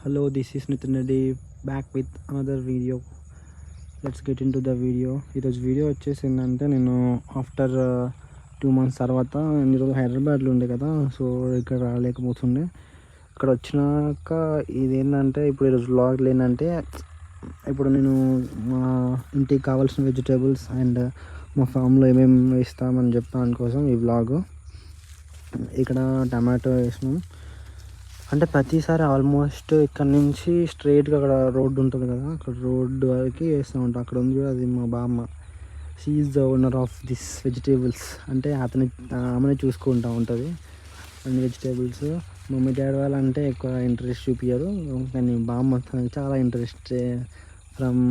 Hello, this is Nitin Reddy back with another video. Let's get into the video. ఈరోజు video వచ్చేసి ఏంటంటే నేను after 2 months తర్వాత ఈరోజు హైదరాబాద్లో ఉండే కదా, సో ఇక్కడ రాలేకపోతుండే. ఇక్కడ వచ్చినాక ఇదేంటంటే ఇప్పుడు ఈరోజు వ్లాగ్ ఏంటంటే ఇప్పుడు నేను మా ఇంటికి కావాల్సిన వెజిటేబుల్స్ అండ్ మా ఫామ్లో ఏమేమి వేస్తామని చెప్పడానికి కోసం ఈ వ్లాగ్. ఇక్కడ టమాటో వేసినాం అంటే ప్రతిసారి ఆల్మోస్ట్ ఇక్కడ నుంచి స్ట్రైట్గా అక్కడ రోడ్డు ఉంటుంది కదా, అక్కడ రోడ్డు వరకు వేస్తూ ఉంటాం. అక్కడ ఉంది కూడా, అది మా బామ్మ. She is the owner of this vegetables. అంటే ఆమెనే చూసుకుంటూ ఉంటుంది అన్ని వెజిటేబుల్స్. మమ్మీ డాడీ వాళ్ళు అంటే ఎక్కువ ఇంట్రెస్ట్ చూపించారు, కానీ బామ్మ చాలా interest. From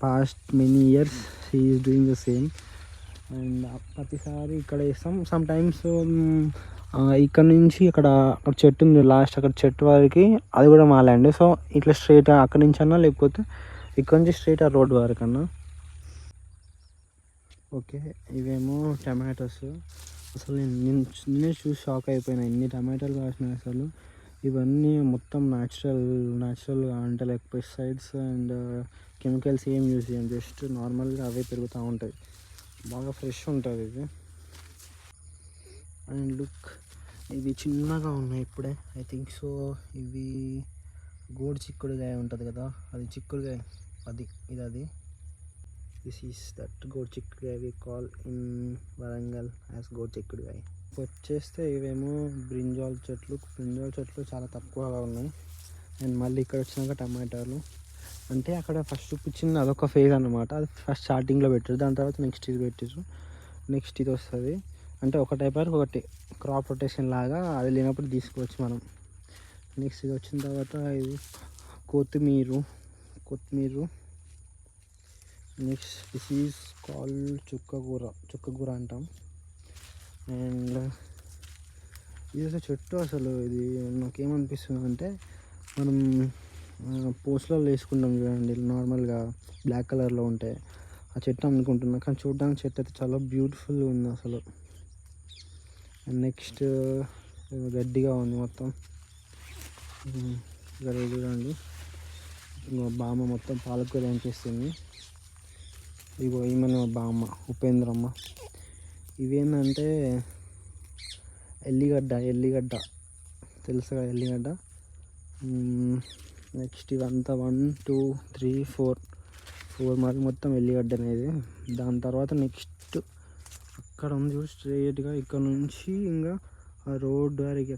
past many years she is doing the same. And ప్రతిసారి ఇక్కడ వేస్తాం. సమ్ టైమ్స్ ఇక్కడ నుంచి అక్కడ చెట్టు ఉంది లాస్ట్, అక్కడ చెట్టు వరకు అది కూడా మా ల్యాండ్. సో ఇట్లా స్ట్రైట్ అక్కడి నుంచి అన్నా, లేకపోతే ఇక్కడ నుంచి స్ట్రైట్ ఆ రోడ్ వరకు అన్నా. ఓకే, ఇవేమో టమాటోస్. అసలు నేనే చూసి షాక్ అయిపోయినా, ఇన్ని టమాటాలు కాసినాయి అసలు. ఇవన్నీ మొత్తం న్యాచురల్గా అంటే లైక్ పెస్టిసైడ్స్ అండ్ కెమికల్స్ ఏం యూజ్ చేయం, జస్ట్ నార్మల్గా అవే పెరుగుతూ ఉంటాయి. బాగా ఫ్రెష్ ఉంటుంది ఇది. అండ్ లుక్, ఇవి చిన్నగా ఉన్నాయి ఇప్పుడే. ఐ థింక్ సో ఇవి గోడు చిక్కుడుగాయ ఉంటుంది కదా, అది చిక్కుడుగాయ, అది దిస్ ఈస్ దట్ గోడు చిక్కుడుగాయ we call in Warangal as గోడు చిక్కుడుగాయ. వచ్చేస్తే ఇవేమో బ్రింజాల్ చెట్లు చాలా తక్కువగా ఉన్నాయి. అండ్ మళ్ళీ ఇక్కడ వచ్చినాక టమాటాలు. అంటే అక్కడ ఫస్ట్ చూపించింది అదొక ఫేజ్ అనమాట, అది ఫస్ట్ స్టార్టింగ్లో పెట్టారు. దాని తర్వాత నెక్స్ట్ ఇది పెట్టారు, నెక్స్ట్ ఇది వస్తుంది. అంటే ఒక టైప్ ఒకటి క్రాప్ రొటేషన్ లాగా, అది లేనప్పుడు తీసుకోవచ్చు మనం. నెక్స్ట్ ఇది వచ్చిన తర్వాత ఇది కొత్తిమీర. నెక్స్ట్ దిస్ ఈజ్ కాల్ చుక్కకూర అంటాం. అండ్ ఇది ఒక చెట్టు. అసలు ఇది నాకేమనిపిస్తుంది అంటే, మనం పోస్ట్లలో వేసుకుంటాం చూడండి, నార్మల్గా బ్లాక్ కలర్లో ఉంటాయి, ఆ చెట్టు అనుకుంటున్నా. కానీ చూడడానికి చెట్టు అయితే చాలా బ్యూటిఫుల్గా ఉంది అసలు. అండ్ నెక్స్ట్ గడ్డిగా ఉంది మొత్తం. ఇక్కడ చూడండి, మా బామ్మ మొత్తం పాలకూర అనిపిస్తుంది. ఇగో ఈమెను మా బామ్మ ఉపేంద్రమ్మ. ఇవేంటంటే ఎల్లిగడ్డ తెలుసు కదా, ఎల్లిగడ్డ. నెక్స్ట్ ఇవంతా 1 2 3 4 మరి మొత్తం ఎల్లిగడ్డ అనేది. దాని తర్వాత నెక్స్ట్ అక్కడ ఉంది చూడు, స్ట్రైట్గా ఇక్కడ నుంచి ఇంకా ఆ రోడ్డు వరకు,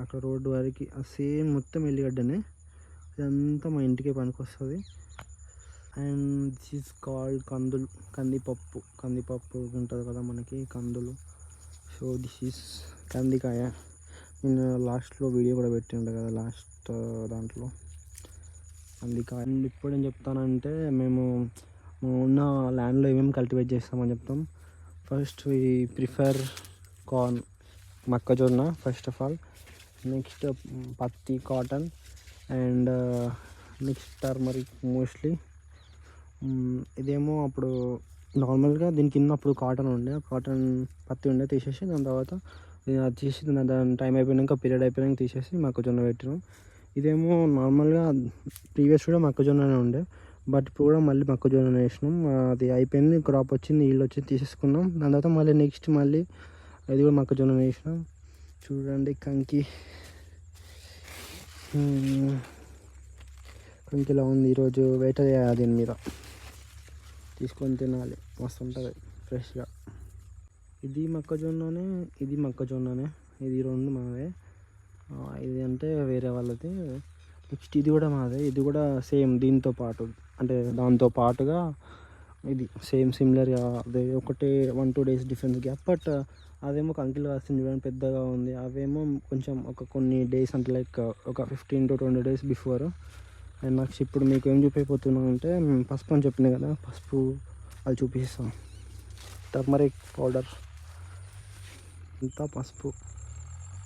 అక్కడ రోడ్డు వరకు ఆ సేమ్ మొత్తం ఎల్లిగడ్డనే. ఇదంతా మా ఇంటికే పనికొస్తుంది. అండ్ దిస్ ఈజ్ కాల్డ్ కందిపప్పు ఉంటుంది కదా మనకి, కందులు. సో దిస్ ఈజ్ కందికాయ. నేను లాస్ట్లో వీడియో కూడా పెట్టిండే కదా, లాస్ట్ దాంట్లో కందికాయ. అండ్ ఇప్పుడు ఏం చెప్తానంటే, మేము ఉన్న ల్యాండ్లో ఏమేమి కల్టివేట్ చేస్తామని చెప్తాం. ఫస్ట్ వీ ప్రిఫర్ కార్న్, మొక్కజొన్న ఫస్ట్ ఆఫ్ ఆల్. నెక్స్ట్ పత్తి, cotton. And next turmeric mostly. ఇదేమో అప్పుడు నార్మల్గా దీని కింద అప్పుడు కాటన్ పత్తి ఉండే, తీసేసి దాని తర్వాత అది తీసి దాని టైం అయిపోయినాక, పీరియడ్ అయిపోయినాక తీసేసి మొక్కజొన్న పెట్టినాం. ఇదేమో నార్మల్గా ప్రీవియస్ కూడా మొక్కజొన్ననే ఉండే, బట్ ఇప్పుడు కూడా మళ్ళీ మొక్కజొన్న వేసినాం. అది అయిపోయింది, క్రాప్ వచ్చింది, నీళ్ళు వచ్చి తీసేసుకున్నాం. దాని తర్వాత మళ్ళీ నెక్స్ట్ అది కూడా మొక్కజొన్న వేసినాం. చూడండి కంకిలా ఉంది. ఈరోజు వేట చేయాలి, దీని మీద తీసుకొని తినాలి, మస్తు ఉంటుంది ఫ్రెష్గా. ఇది మొక్కజొన్ననే, ఇది రెండు మావే. ఇది అంటే వేరే వాళ్ళది. నెక్స్ట్ ఇది కూడా మాదే. ఇది కూడా సేమ్ దాంతో పాటుగా ఇది సేమ్ సిమిలర్గా, అదే ఒకటే 1-2 days డిఫరెన్స్ గ్యాప్. బట్ అదేమో కంకిలు కాస్తుంది చూడండి, పెద్దగా ఉంది. అవేమో కొంచెం కొన్ని డేస్, అంటే లైక్ ఒక 15 to 20 days before. And next ఇప్పుడు మీకు ఏం చూపిపోతున్నాం అంటే, పసుపు అని చెప్పినాయి కదా, పసుపు అది చూపిస్తాం. టర్మరిక్ పౌడర్ అంతా పసుపు.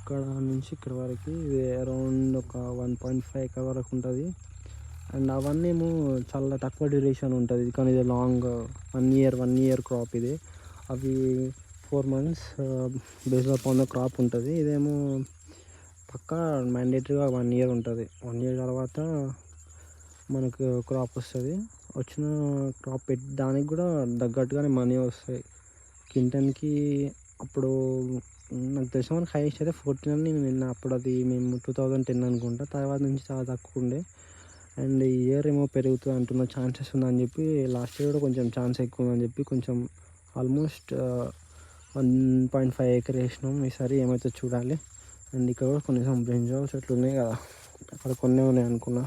ఇక్కడ నుంచి ఇక్కడ వరకు ఇది అరౌండ్ ఒక 1.5 acre వరకు ఉంటుంది. అండ్ అవన్నీ చాలా తక్కువ డ్యూరేషన్ ఉంటుంది, కానీ ఇది లాంగ్ 1 year క్రాప్ ఇది. అవి 4 months based upon the crop ఉంటుంది. ఇదేమో పక్కా మ్యాండేటరీగా 1 ఇయర్ ఉంటుంది. 1 ఇయర్ తర్వాత మనకు క్రాప్ వస్తుంది. వచ్చిన క్రాప్ దానికి కూడా తగ్గట్టుగానే మనీ వస్తాయి. క్వింటాల్‌కి అప్పుడు నాకు తెలిసిన వరకు హైయెస్ట్ అయితే 14 అని నేను విన్నా. అప్పుడు అది మేము 2010 అనుకుంటా. తర్వాత నుంచి చాలా తక్కువ ఉండే. అండ్ ఈ ఇయర్ ఏమో పెరుగుతుంది అంటున్న ఛాన్సెస్ ఉందని చెప్పి, లాస్ట్ ఇయర్ కూడా కొంచెం ఛాన్స్ ఎక్కువ ఉందని చెప్పి కొంచెం ఆల్మోస్ట్ 1.5 ఎకర్ వేసినాం. ఈసారి ఏమైతే చూడాలి. అండ్ ఇక్కడ కూడా కొన్ని బ్రింజాల్ చెట్లు ఉన్నాయి కదా, అక్కడ కొన్ని ఉన్నాయి అనుకున్నా.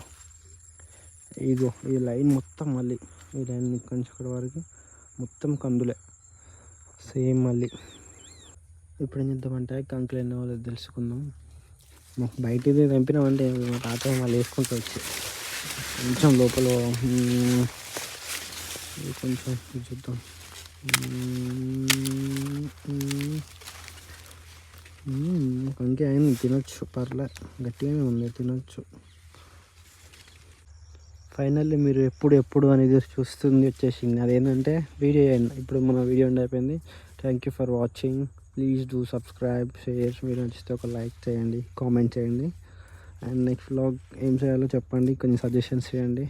ఇగో ఈ లైన్ మొత్తం మళ్ళీ ఈ లైన్ ఇక్కడ నుంచి ఇక్కడ వరకు మొత్తం కందులే సేమ్. మళ్ళీ ఇప్పుడు ఏం చేద్దామంటే కంకులు ఎన్నో వాళ్ళకి తెలుసుకుందాం. మాకు బయటిది తెంపినామంటే మా తాత మళ్ళీ వేసుకుంటూ వచ్చి కొంచెం లోపల కొంచెం చూద్దాం. కంకి అయింది, తినొచ్చు, పర్లే, గట్టిగానే ఉంది, తినొచ్చు. ఫైనల్లీ మీరు ఎప్పుడు అనేది చూస్తుంది వచ్చేసింది. అదేంటంటే వీడియో అయింది. ఇప్పుడు మన వీడియో ఎండ్ అయిపోయింది. Thank you for watching. Please do subscribe, share. Video నచ్చితే ఒక లైక్ చేయండి, కామెంట్ చేయండి. అండ్ నెక్స్ట్ వ్లాగ్ ఏం చేయాలో చెప్పండి, కొన్ని సజెషన్స్ చేయండి.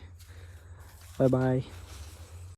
Bye bye.